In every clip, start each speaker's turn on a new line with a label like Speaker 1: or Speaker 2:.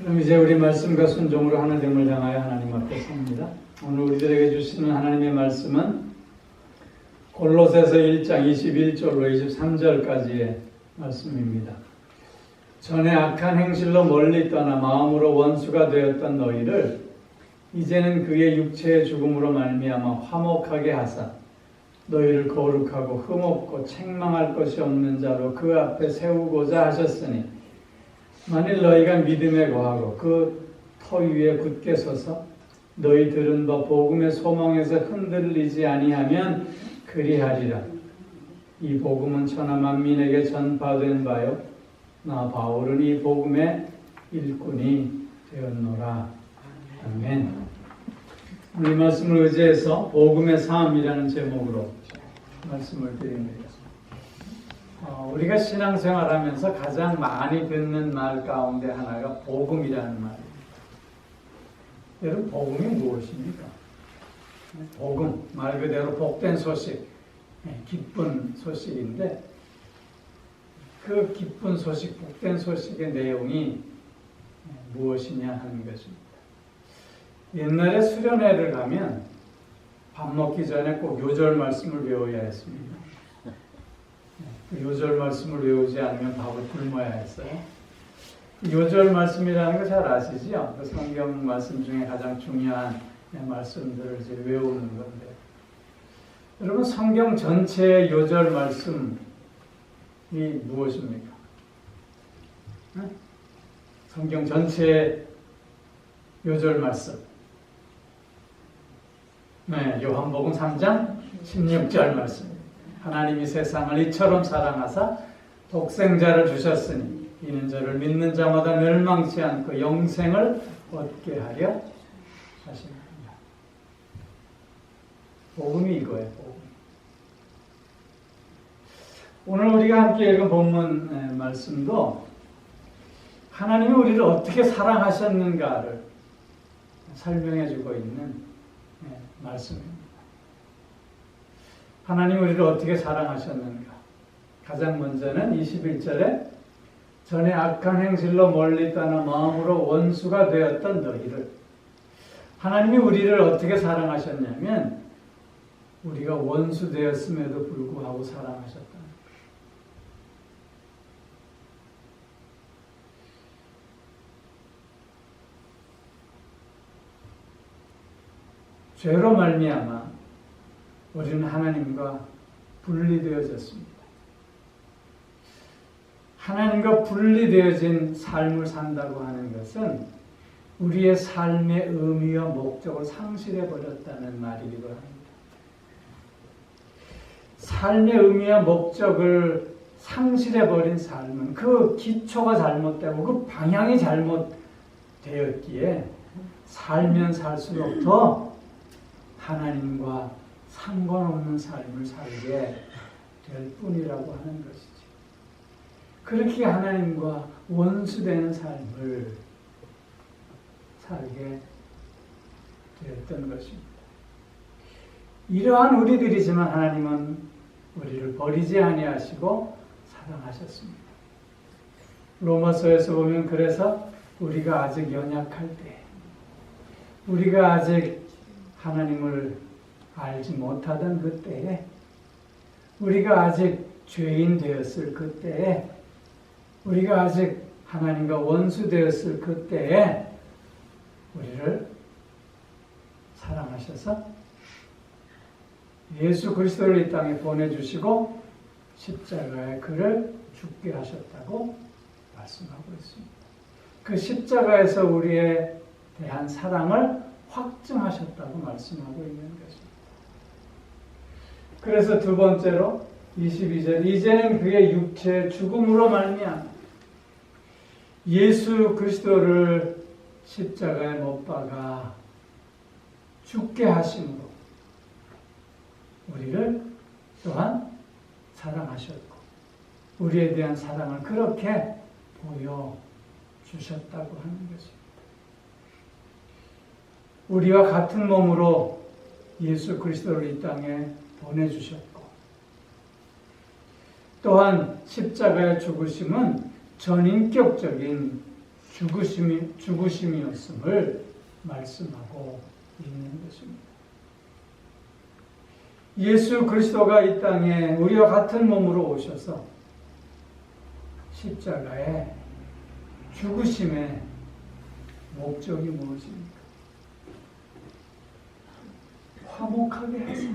Speaker 1: 그럼 이제 우리 말씀과 순종으로 하나님을 향하여 하나님 앞에 섭니다. 오늘 우리들에게 주시는 하나님의 말씀은 골로새서 1장 21절로 23절까지의 말씀입니다. 전에 악한 행실로 멀리 떠나 마음으로 원수가 되었던 너희를 이제는 그의 육체의 죽음으로 말미암아 화목하게 하사 너희를 거룩하고 흠없고 책망할 것이 없는 자로 그 앞에 세우고자 하셨으니 만일 너희가 믿음에 거하고 그 터 위에 굳게 서서 너희 들은 바 복음의 소망에서 흔들리지 아니하면 그리하리라. 이 복음은 천하 만민에게 전파된 바요 나 바울은 이 복음의 일꾼이 되었노라. 아멘. 오늘 이 말씀을 의지해서 복음의 삶이라는 제목으로 말씀을 드립니다. 우리가 신앙생활하면서 가장 많이 듣는 말 가운데 하나가 복음이라는 말이에요. 여러분, 복음이 무엇입니까? 복음, 말 그대로 복된 소식, 기쁜 소식인데 그 기쁜 소식, 복된 소식의 내용이 무엇이냐 하는 것입니다. 옛날에 수련회를 가면 밥 먹기 전에 꼭 요절 말씀을 외워야 했습니다. 요절 말씀을 외우지 않으면 밥을 굶어야 했어요. 요절 말씀이라는 거 잘 아시죠? 그 성경 말씀 중에 가장 중요한 말씀들을 이제 외우는 건데, 여러분, 성경 전체의 요절 말씀이 무엇입니까? 성경 전체의 요절 말씀. 네, 요한복음 3장 16절 말씀. 하나님이 세상을 이처럼 사랑하사 독생자를 주셨으니 이는 저를 믿는 자마다 멸망치 않고 영생을 얻게 하려 하십니다. 복음이 이거예요. 복음. 오늘 우리가 함께 읽은 본문 말씀도 하나님이 우리를 어떻게 사랑하셨는가를 설명해 주고 있는 말씀입니다. 하나님이 우리를 어떻게 사랑하셨는가? 가장 먼저는 21절에 전에 악한 행실로 멀리 떠나 마음으로 원수가 되었던 너희를, 하나님이 우리를 어떻게 사랑하셨냐면 우리가 원수 되었음에도 불구하고 사랑하셨다. 죄로 말미암아 우리는 하나님과 분리되어졌습니다. 하나님과 분리되어진 삶을 산다고 하는 것은 우리의 삶의 의미와 목적을 상실해버렸다는 말이기도 합니다. 삶의 의미와 목적을 상실해버린 삶은 그 기초가 잘못되고 그 방향이 잘못되었기에 살면 살수록 더 하나님과 상관없는 삶을 살게 될 뿐이라고 하는 것이죠. 그렇게 하나님과 원수되는 삶을 살게 되었던 것입니다. 이러한 우리들이지만 하나님은 우리를 버리지 아니하시고 사랑하셨습니다. 로마서에서 보면 그래서 우리가 아직 연약할 때, 우리가 아직 하나님을 알지 못하던 그때에, 우리가 아직 죄인 되었을 그때에, 우리가 아직 하나님과 원수 되었을 그때에 우리를 사랑하셔서 예수 그리스도를 이 땅에 보내주시고 십자가에 그를 죽게 하셨다고 말씀하고 있습니다. 그 십자가에서 우리에 대한 사랑을 확증하셨다고 말씀하고 있는 것입니다. 그래서 두 번째로 22절, 이제는 그의 육체의 죽음으로 말미암아 예수 그리스도를 십자가에 못 박아 죽게 하심으로 우리를 또한 사랑하셨고 우리에 대한 사랑을 그렇게 보여주셨다고 하는 것입니다. 우리와 같은 몸으로 예수 그리스도를 이 땅에 보내주셨고 또한 십자가의 죽으심은 전인격적인 죽으심이었음을 말씀하고 있는 것입니다. 예수 그리스도가 이 땅에 우리와 같은 몸으로 오셔서 십자가에 죽으심의 목적이 무엇입니까? 화목하게 하사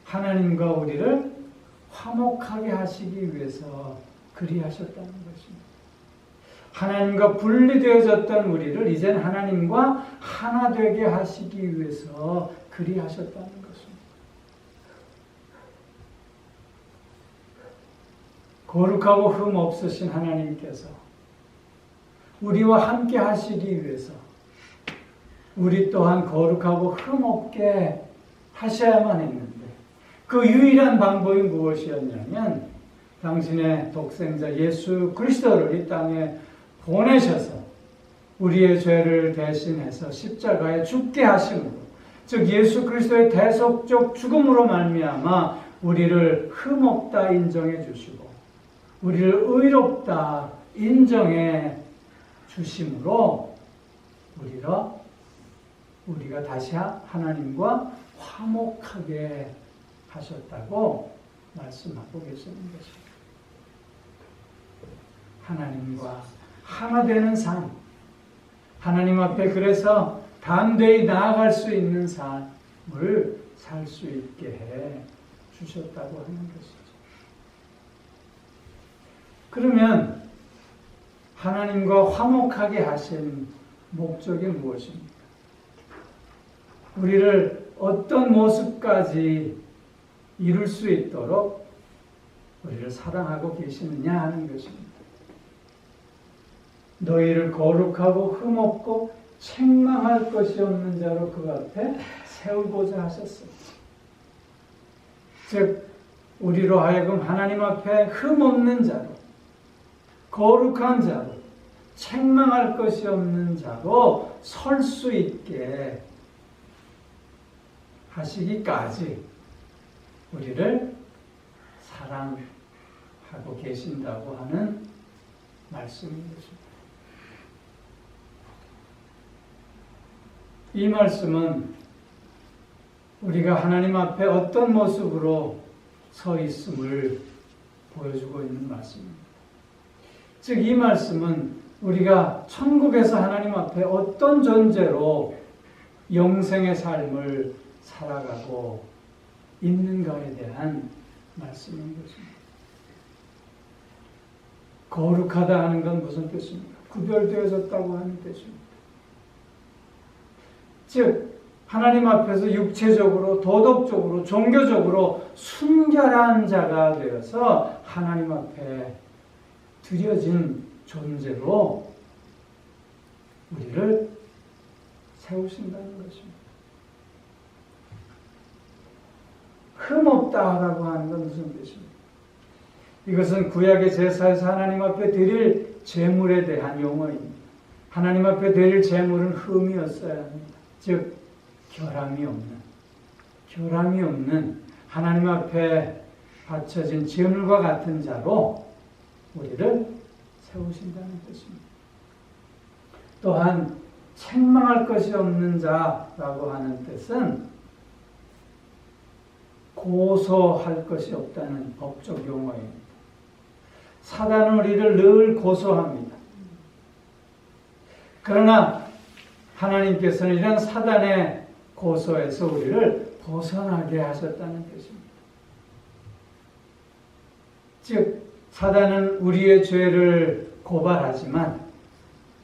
Speaker 1: 하나님과 우리를 화목하게 하시기 위해서 그리하셨다는 것입니다. 하나님과 분리되어졌던 우리를 이젠 하나님과 하나 되게 하시기 위해서 그리하셨다는 것입니다. 거룩하고 흠 없으신 하나님께서 우리와 함께 하시기 위해서 우리 또한 거룩하고 흠 없게 하셔야만 했는데 그 유일한 방법이 무엇이었냐면 당신의 독생자 예수 그리스도를 이 땅에 보내셔서 우리의 죄를 대신해서 십자가에 죽게 하심으로, 즉 예수 그리스도의 대속적 죽음으로 말미암아 우리를 흠없다 인정해 주시고 우리를 의롭다 인정해 주심으로 우리가 다시 하나님과 화목하게 하셨다고 말씀하고 계시는 것입니다. 하나님과 하나 되는 삶, 하나님 앞에 그래서 담대히 나아갈 수 있는 삶을 살 수 있게 해 주셨다고 하는 것이죠. 그러면 하나님과 화목하게 하신 목적이 무엇입니까? 우리를 어떤 모습까지 이룰 수 있도록 우리를 사랑하고 계시느냐 하는 것입니다. 너희를 거룩하고 흠없고 책망할 것이 없는 자로 그 앞에 세우고자 하셨습니다. 즉 우리로 하여금 하나님 앞에 흠없는 자로, 거룩한 자로, 책망할 것이 없는 자로 설 수 있게 하시기까지 우리를 사랑하고 계신다고 하는 말씀인 것입니다. 이 말씀은 우리가 하나님 앞에 어떤 모습으로 서 있음을 보여주고 있는 말씀입니다. 즉, 이 말씀은 우리가 천국에서 하나님 앞에 어떤 존재로 영생의 삶을 살아가고 있는가에 대한 말씀인 것입니다. 거룩하다 하는 건 무슨 뜻입니까? 구별되어졌다고 하는 뜻입니다. 즉, 하나님 앞에서 육체적으로, 도덕적으로, 종교적으로 순결한 자가 되어서 하나님 앞에 드려진 존재로 우리를 세우신다는 것입니다. 흠없다라고 하는 건 무슨 뜻입니까? 이것은 구약의 제사에서 하나님 앞에 드릴 제물에 대한 용어입니다. 하나님 앞에 드릴 제물은 흠이었어야 합니다. 즉 결함이 없는 하나님 앞에 바쳐진 제물과 같은 자로 우리를 세우신다는 뜻입니다. 또한 책망할 것이 없는 자라고 하는 뜻은 고소할 것이 없다는 법적 용어입니다. 사단은 우리를 늘 고소합니다. 그러나 하나님께서는 이런 사단의 고소에서 우리를 벗어나게 하셨다는 뜻입니다. 즉, 사단은 우리의 죄를 고발하지만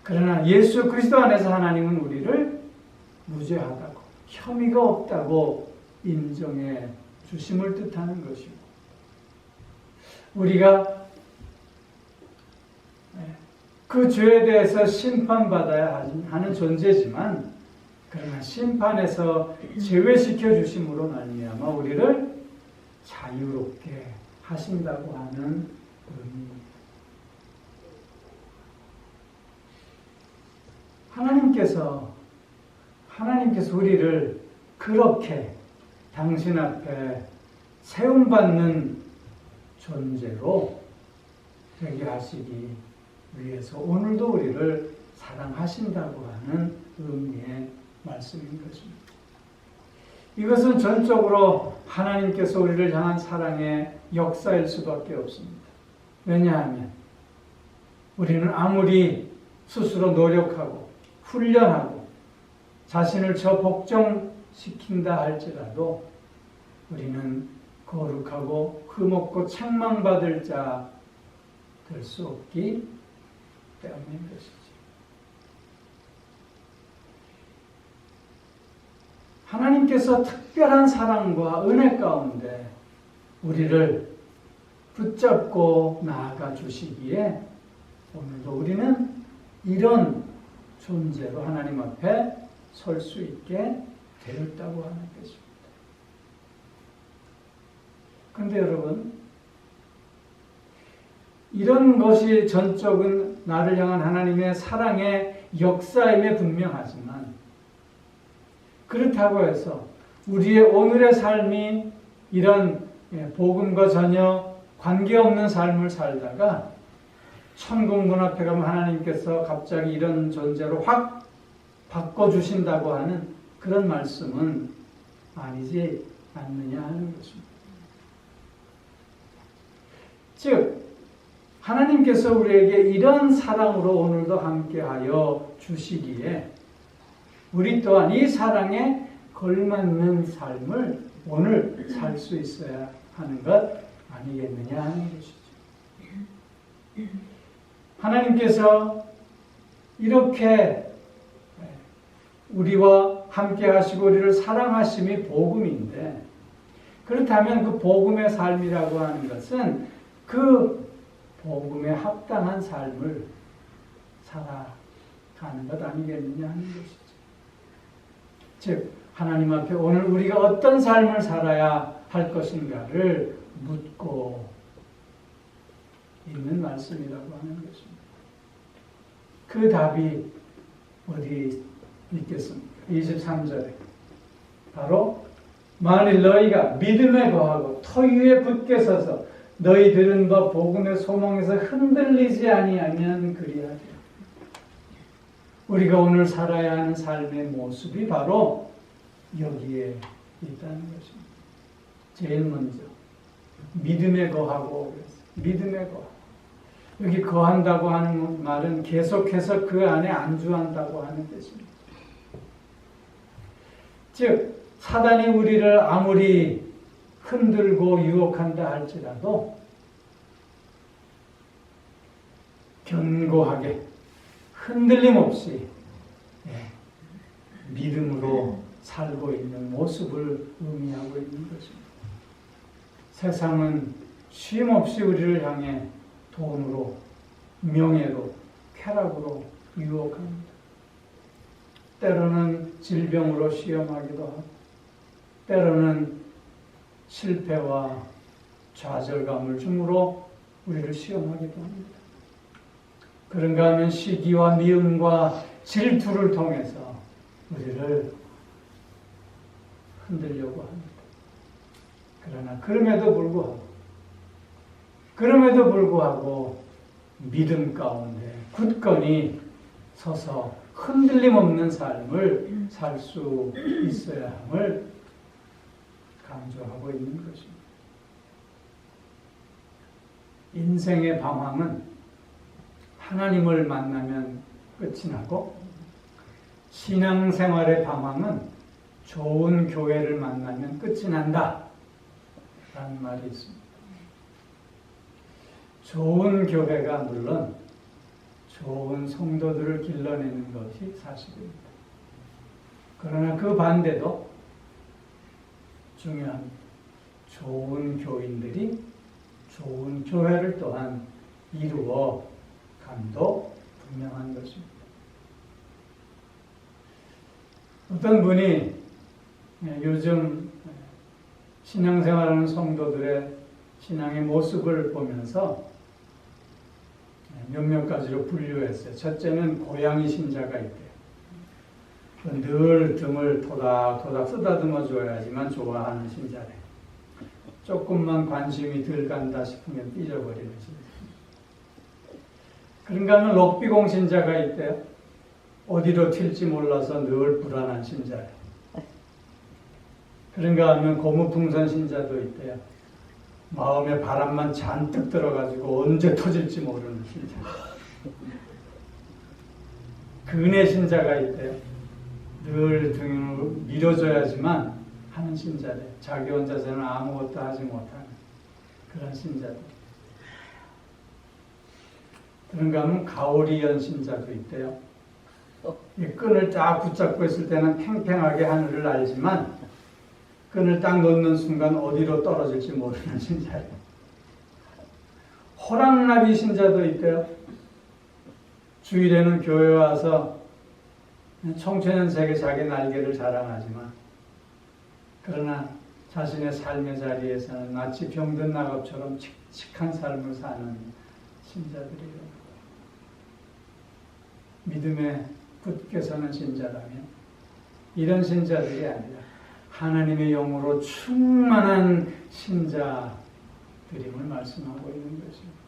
Speaker 1: 그러나 예수 그리스도 안에서 하나님은 우리를 무죄하다고, 혐의가 없다고 인정해 주심을 뜻하는 것이고, 우리가 그 죄에 대해서 심판받아야 하는 존재지만 그러나 심판에서 제외시켜 주심으로 말미암아 우리를 자유롭게 하신다고 하는 의미입니다. 하나님께서 우리를 그렇게 당신 앞에 세움받는 존재로 되게 하시기 위해서 오늘도 우리를 사랑하신다고 하는 의미의 말씀인 것입니다. 이것은 전적으로 하나님께서 우리를 향한 사랑의 역사일 수밖에 없습니다. 왜냐하면 우리는 아무리 스스로 노력하고 훈련하고 자신을 저 복종시킨다 할지라도 우리는 거룩하고 흠없고 책망받을 자 될 수 없기 때문인 것이죠. 하나님께서 특별한 사랑과 은혜 가운데 우리를 붙잡고 나아가 주시기에 오늘도 우리는 이런 존재로 하나님 앞에 설 수 있게 되었다고 하는 것입니다. 그런데 여러분, 이런 것이 전적은 나를 향한 하나님의 사랑의 역사임에 분명하지만 그렇다고 해서 우리의 오늘의 삶이 이런 복음과 전혀 관계없는 삶을 살다가 천국 문 앞에 가면 하나님께서 갑자기 이런 존재로 확 바꿔주신다고 하는 그런 말씀은 아니지 않느냐 하는 것입니다. 즉 하나님께서 우리에게 이런 사랑으로 오늘도 함께하여 주시기에 우리 또한 이 사랑에 걸맞는 삶을 오늘 살 수 있어야 하는 것 아니겠느냐 하는 것이죠. 하나님께서 이렇게 우리와 함께 하시고 우리를 사랑하심이 복음인데, 그렇다면 그 복음의 삶이라고 하는 것은 그 복음에 합당한 삶을 살아가는 것 아니겠느냐 하는 것이죠. 즉 하나님 앞에 오늘 우리가 어떤 삶을 살아야 할 것인가를 묻고 있는 말씀이라고 하는 것입니다. 그 답이 어디 있겠습니까? 23절에 바로 만일 너희가 믿음에 거하고 터 위에 굳게 서서 너희 들은 바 복음의 소망에서 흔들리지 아니하면 그리하리라. 우리가 오늘 살아야 하는 삶의 모습이 바로 여기에 있다는 것입니다. 제일 먼저 믿음에 거하고, 믿음에 거하고, 여기 거한다고 하는 말은 계속해서 그 안에 안주한다고 하는 뜻입니다. 즉 사단이 우리를 아무리 흔들고 유혹한다 할지라도 견고하게 흔들림 없이 믿음으로 살고 있는 모습을 의미하고 있는 것입니다. 세상은 쉼없이 우리를 향해 돈으로, 명예로, 쾌락으로 유혹합니다. 때로는 질병으로 시험하기도 하고, 때로는 실패와 좌절감을 주므로 우리를 시험하기도 합니다. 그런가 하면 시기와 미움과 질투를 통해서 우리를 흔들려고 합니다. 그러나 그럼에도 불구하고 믿음 가운데 굳건히 서서 흔들림 없는 삶을 살 수 있어야 함을 강조하고 있는 것입니다. 인생의 방황은 하나님을 만나면 끝이 나고, 신앙생활의 방황은 좋은 교회를 만나면 끝이 난다 라는 말이 있습니다. 좋은 교회가 물론 좋은 성도들을 길러내는 것이 사실입니다. 그러나 그 반대도 중요합니다. 좋은 교인들이 좋은 교회를 또한 이루어 감도 분명한 것입니다. 어떤 분이 요즘 신앙생활하는 성도들의 신앙의 모습을 보면서 몇몇 가지로 분류했어요. 첫째는 고양이 신자가 있대요. 늘 등을 토닥토닥 쓰다듬어 줘야지만 좋아하는 신자래. 조금만 관심이 덜 간다 싶으면 삐져버리는 신자. 그런가 하면 럭비공 신자가 있대요. 어디로 튈지 몰라서 늘 불안한 신자예요. 그런가 하면 고무풍선 신자도 있대요. 마음에 바람만 잔뜩 들어가지고 언제 터질지 모르는 신자. 근혜 신자가 있대요. 늘 등으로 밀어줘야지만 하는 신자래. 자기 혼자서는 아무것도 하지 못하는 그런 신자들. 그런가 하면 가오리연 신자도 있대요. 이 끈을 딱 붙잡고 있을 때는 팽팽하게 하늘을 알지만 끈을 딱 놓는 순간 어디로 떨어질지 모르는 신자예요. 호랑나비 신자도 있대요. 주일에는 교회 와서 청소년색의 자기 날개를 자랑하지만 그러나 자신의 삶의 자리에서는 마치 병든 낙엽처럼 칙칙한 삶을 사는 신자들이에요. 믿음에 굳게 서는 신자라면 이런 신자들이 아니라 하나님의 영으로 충만한 신자들임을 말씀하고 있는 것입니다.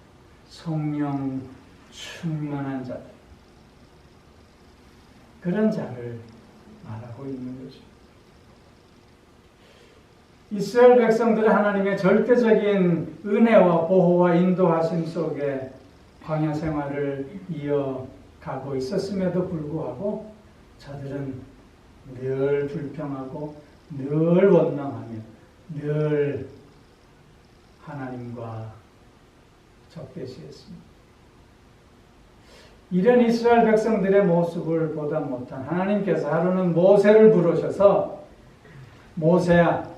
Speaker 1: 성령 충만한 자들. 그런 자를 말하고 있는 거죠. 이스라엘 백성들은 하나님의 절대적인 은혜와 보호와 인도하심 속에 광야 생활을 이어가고 있었음에도 불구하고 저들은 늘 불평하고 늘 원망하며 늘 하나님과 적대시했습니다. 이런 이스라엘 백성들의 모습을 보다 못한 하나님께서 하루는 모세를 부르셔서 모세야,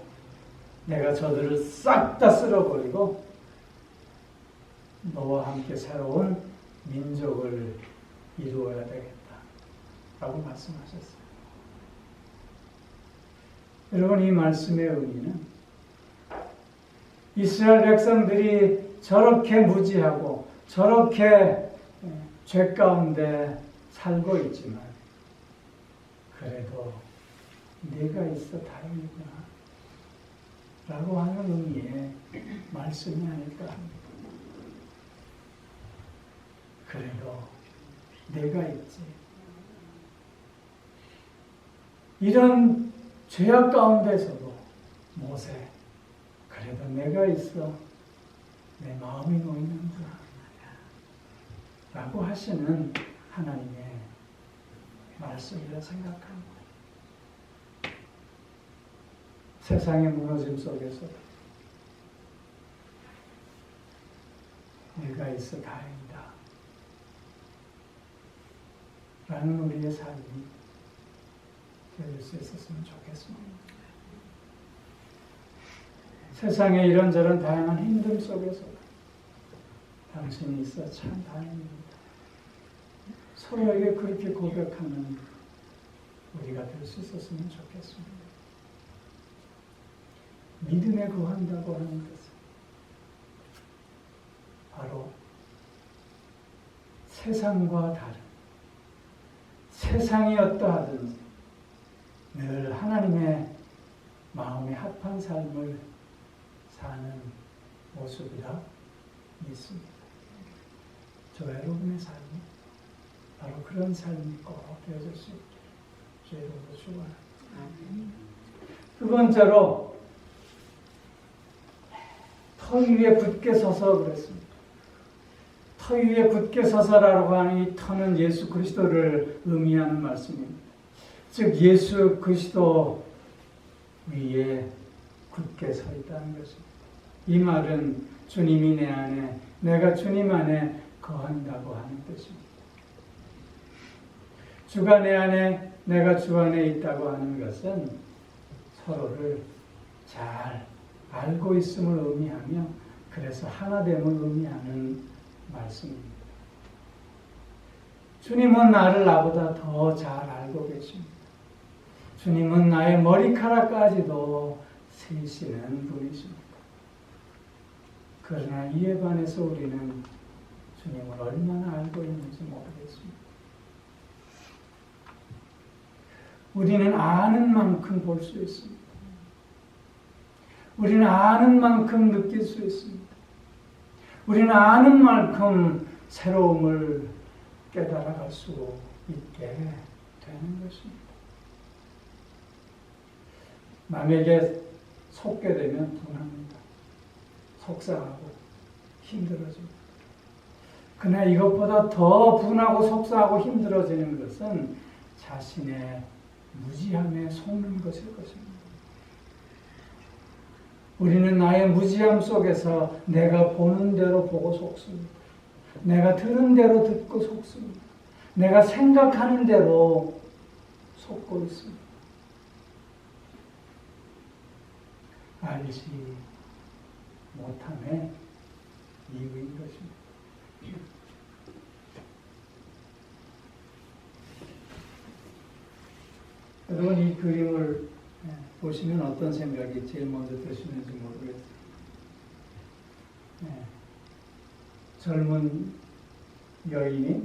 Speaker 1: 내가 저들을 싹 다 쓸어버리고 너와 함께 새로운 민족을 이루어야 되겠다 라고 말씀하셨어요. 여러분, 이 말씀의 의미는 이스라엘 백성들이 저렇게 무지하고 저렇게 죄 가운데 살고 있지만 그래도 네가 있어 다행이구나 라고 하는 의미의 말씀이 아닐까 합니다. 그래도 내가 있지. 이런 죄악 가운데서도 모세, 그래도 내가 있어 내 마음이 놓이는구나 라고 하시는 하나님의 말씀이라 생각합니다. 세상의 무너짐 속에서 내가 있어 다행이다 라는 우리의 삶이 될 수 있었으면 좋겠습니다. 세상의 이런저런 다양한 힘듦 속에서 당신이 있어 참 다행입니다. 서로에게 그렇게 고백하는 우리가 될 수 있었으면 좋겠습니다. 믿음에 거한다고 하는 것은 바로 세상과 다른, 세상이 어떠하든지 늘 하나님의 마음에 합한 삶을 사는 모습이라 믿습니다. 저 여러분의 삶이 바로 그런 삶이 꼭 되어질 수 있기를 주의 이름으로 축원합니다. 두 번째로 터 위에 굳게 서서 그랬습니다. 터 위에 굳게 서서라고 하는 이 터는 예수 그리스도를 의미하는 말씀입니다. 즉 예수 그리스도 위에 굳게 서 있다는 것입니다. 이 말은 주님이 내 안에, 내가 주님 안에 거한다고 하는 뜻입니다. 주가 내 안에, 내가 주 안에 있다고 하는 것은 서로를 잘 알고 있음을 의미하며 그래서 하나됨을 의미하는 말씀입니다. 주님은 나를 나보다 더 잘 알고 계십니다. 주님은 나의 머리카락까지도 세시는 분이십니다. 그러나 이에 반해서 우리는 주님을 얼마나 알고 있는지 모르겠습니다. 우리는 아는 만큼 볼 수 있습니다. 우리는 아는 만큼 느낄 수 있습니다. 우리는 아는 만큼 새로움을 깨달아갈 수 있게 되는 것입니다. 남에게 속게 되면 분합니다. 속상하고 힘들어집니다. 그러나 이것보다 더 분하고 속상하고 힘들어지는 것은 자신의 무지함에 속는 것일 것입니다. 우리는 나의 무지함 속에서 내가 보는 대로 보고 속습니다. 내가 들은 대로 듣고 속습니다. 내가 생각하는 대로 속고 있습니다. 알지 못함의 이유인 것입니다. 여러분, 이 그림을 보시면 어떤 생각이 제일 먼저 드시는지 모르겠어요. 젊은 여인의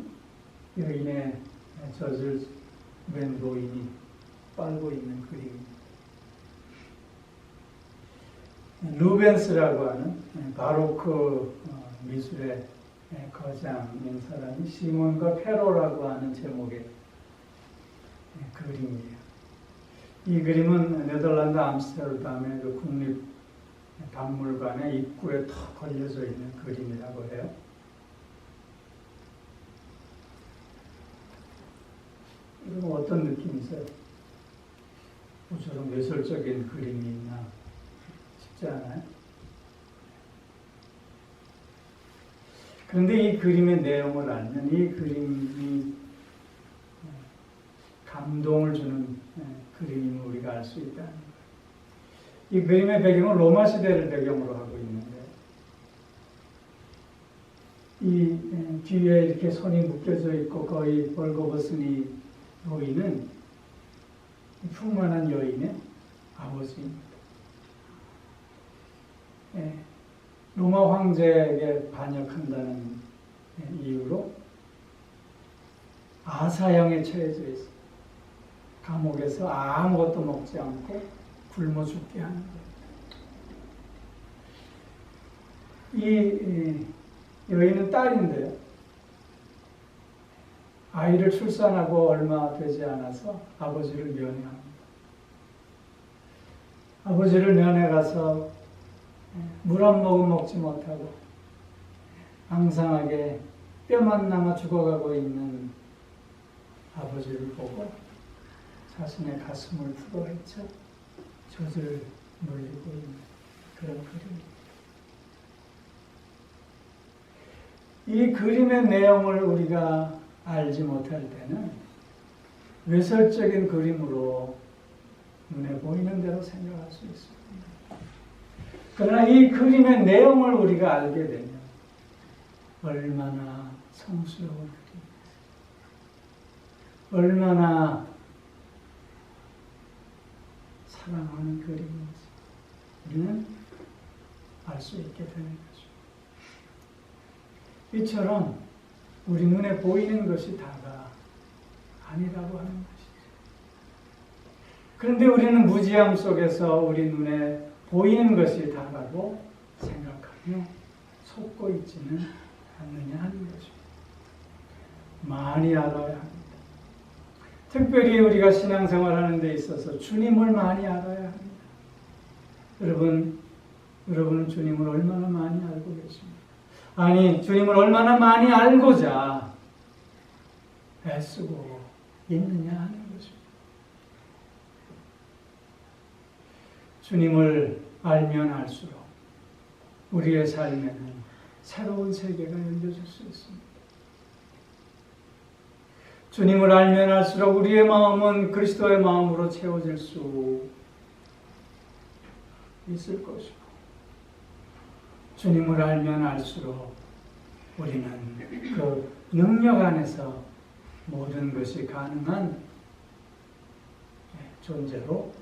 Speaker 1: 젖을 웬 노인이 빨고 있는 그림입니다. 루벤스라고 하는 바로크 미술의 거장인 사람이 시몬과 페로라고 하는 제목의 그림이에요. 이 그림은 네덜란드 암스테르담의 그 국립박물관의 입구에 턱 걸려져 있는 그림이라고 해요. 이건 어떤 느낌이세요? 저런 예술적인 그림이 있나 싶지 않아요? 그런데 이 그림의 내용을 알면 이 그림이 감동을 주는 그림임을 우리가 알 수 있다는 거예요. 이 그림의 배경은 로마 시대를 배경으로 하고 있는데 이 뒤에 이렇게 손이 묶여져 있고 거의 벌거벗은 이 노인은 풍만한 여인의 아버지입니다. 로마 황제에게 반역한다는 이유로 아사형에 처해져 있습니다. 감옥에서 아무것도 먹지 않고 굶어 죽게 하는 거예요. 이 여인은 딸인데요. 아이를 출산하고 얼마 되지 않아서 아버지를 면회합니다. 아버지를 면회 가서 물 한 모금 먹지 못하고 앙상하게 뼈만 남아 죽어가고 있는 아버지를 보고 자신의 가슴을 풀어헤쳐 젖을 물리고 있는 그런 그림입니다. 이 그림의 내용을 우리가 알지 못할 때는 외설적인 그림으로 눈에 보이는 대로 생각할 수 있습니다. 그러나 이 그림의 내용을 우리가 알게 되면 얼마나 성스러운 그림, 얼마나 사랑하는 그림인지 우리는 알 수 있게 되는 거죠. 이처럼 우리 눈에 보이는 것이 다가 아니라고 하는 것이죠. 그런데 우리는 무지함 속에서 우리 눈에 보이는 것이 다라고 생각하며 속고 있지는 않느냐 하는 것입니다. 많이 알아야 합니다. 특별히 우리가 신앙생활하는 데 있어서 주님을 많이 알아야 합니다. 여러분은 주님을 얼마나 많이 알고 계십니까? 아니, 주님을 얼마나 많이 알고자 애쓰고 있느냐 하는 것입니다. 주님을 알면 알수록 우리의 삶에는 새로운 세계가 열려질 수 있습니다. 주님을 알면 알수록 우리의 마음은 그리스도의 마음으로 채워질 수 있을 것이고, 주님을 알면 알수록 우리는 그 능력 안에서 모든 것이 가능한 존재로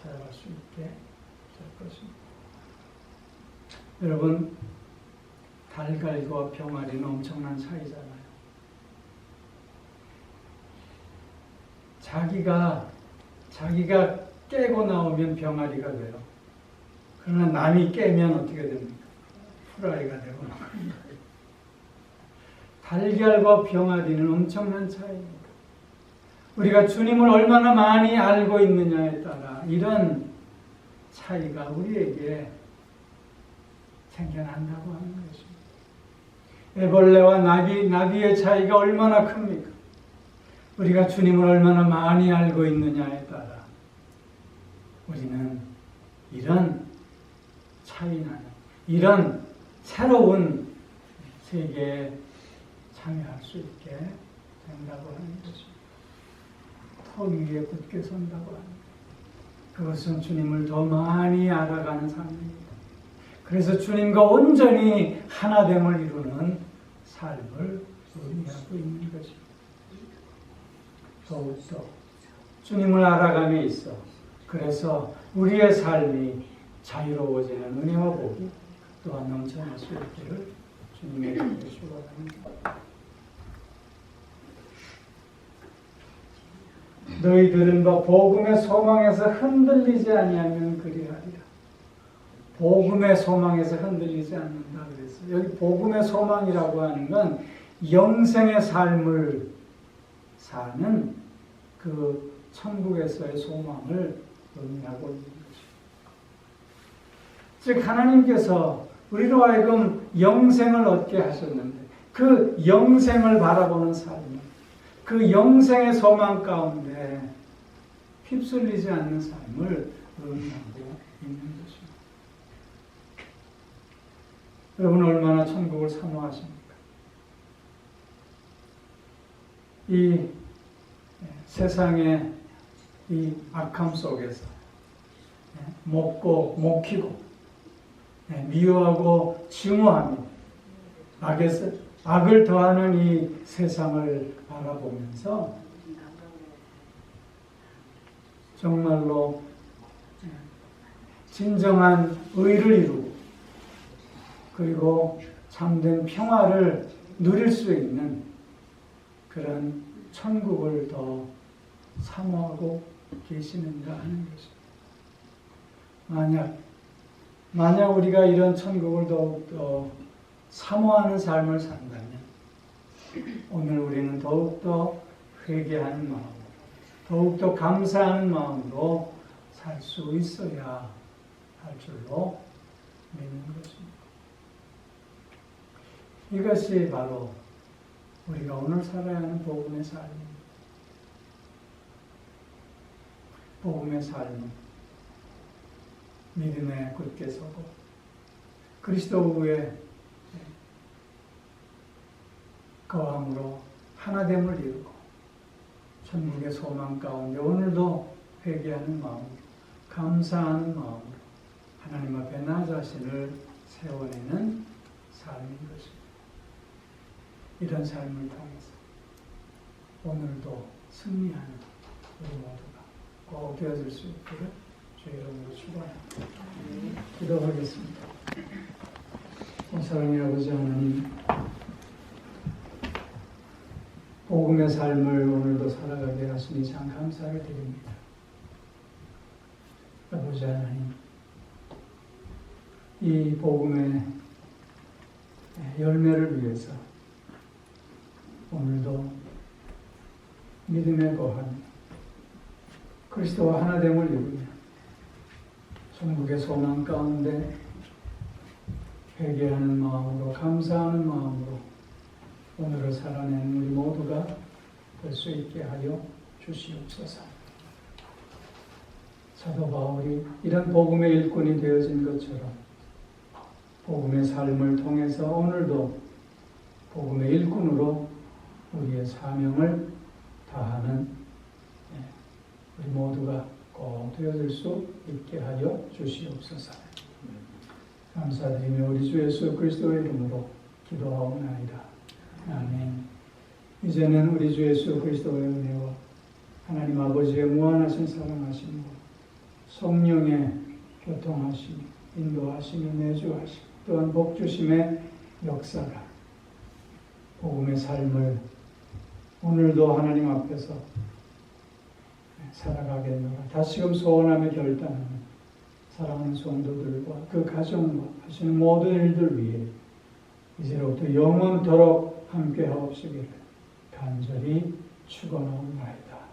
Speaker 1: 살아갈 수 있게 될 것입니다. 여러분, 달걀과 병아리는 엄청난 차이잖아요. 자기가 깨고 나오면 병아리가 돼요. 그러나 남이 깨면 어떻게 됩니까? 풀아이가 되고 나옵니다. 달걀과 병아리는 엄청난 차이입니다. 우리가 주님을 얼마나 많이 알고 있느냐에 따라 이런 차이가 우리에게 생겨난다고 하는 것입니다. 애벌레와 나비의 차이가 얼마나 큽니까? 우리가 주님을 얼마나 많이 알고 있느냐에 따라 우리는 이런 차이나는 이런 새로운 세계에 참여할 수 있게 된다고 하는 것입니다. 터 위에 굳게 선다고 합니다. 그것은 주님을 더 많이 알아가는 삶입니다. 그래서 주님과 온전히 하나됨을 이루는 삶을 의미하고 있는 것입니다. 더욱더 주님을 알아감에 있어 그래서 우리의 삶이 자유로워지는 은혜와 복이 또한 넘쳐날 수 있기를 주님의 이름으로 축원합니다. 너희들은 복음의 소망에서 흔들리지 아니하면 그리하리라. 복음의 소망에서 흔들리지 않는다 그랬어요. 여기 복음의 소망이라고 하는 건 영생의 삶을 사는 그 천국에서의 소망을 의미하고 있는 것입니다. 즉 하나님께서 우리로 하여금 영생을 얻게 하셨는데 그 영생을 바라보는 삶, 그 영생의 소망 가운데 휩쓸리지 않는 삶을 의미하고 있는 것입니다. 여러분 얼마나 천국을 사모하십니까? 이 세상의 이 악함 속에서 먹히고 미워하고 증오하며 악을 더하는 이 세상을 바라보면서 정말로 진정한 의를 이루고 그리고 참된 평화를 누릴 수 있는 그런 천국을 더 사모하고 계시는가 하는 것입니다. 만약 우리가 이런 천국을 더욱더 사모하는 삶을 산다면 오늘 우리는 더욱더 회개하는 마음, 더욱더 감사하는 마음으로 살 수 있어야 할 줄로 믿는 것입니다. 이것이 바로 우리가 오늘 살아야 하는 복음의 삶입니다. 복음의 삶은 믿음에 굳게 서고 그리스도 후에 거함으로 하나됨을 이루고 천국의 소망 가운데 오늘도 회개하는 마음, 감사하는 마음으로 하나님 앞에 나 자신을 세워내는 삶인 것입니다. 이런 삶을 통해서 오늘도 승리하는 우리 모두가 꼭 되어질 수 있기를 주의 이름으로 축원합니다. 기도하겠습니다. 사랑의 아버지 하나님, 복음의 삶을 오늘도 살아가게 하시니 참 감사를 드립니다. 아버지 하나님, 이 복음의 열매를 위해서 오늘도 믿음에 거하며 그리스도와 하나됨을 이루며 천국의 소망 가운데 회개하는 마음으로 감사하는 마음으로 오늘을 살아내는 우리 모두가 될 수 있게 하여 주시옵소서. 사도 바울이 이런 복음의 일꾼이 되어진 것처럼 복음의 삶을 통해서 오늘도 복음의 일꾼으로 우리의 사명을 다하는 우리 모두가 꼭 되어질 수 있게 하여 주시옵소서. 감사드리며 우리 주 예수 그리스도의 이름으로 기도하옵나이다. 아멘. 이제는 우리 주 예수 그리스도의 은혜와 하나님 아버지의 무한하신 사랑하심과 성령의 교통하심, 인도하심이 내주하심, 또한 복주심의 역사가 복음의 삶을 오늘도 하나님 앞에서 살아가겠노라. 다시금 소원하며 결단하는 사랑하는 성도들과 그 가정과 하시는 모든 일들 위해 이제로부터 영원토록 함께 하옵시기를 간절히 축원하옵나이다.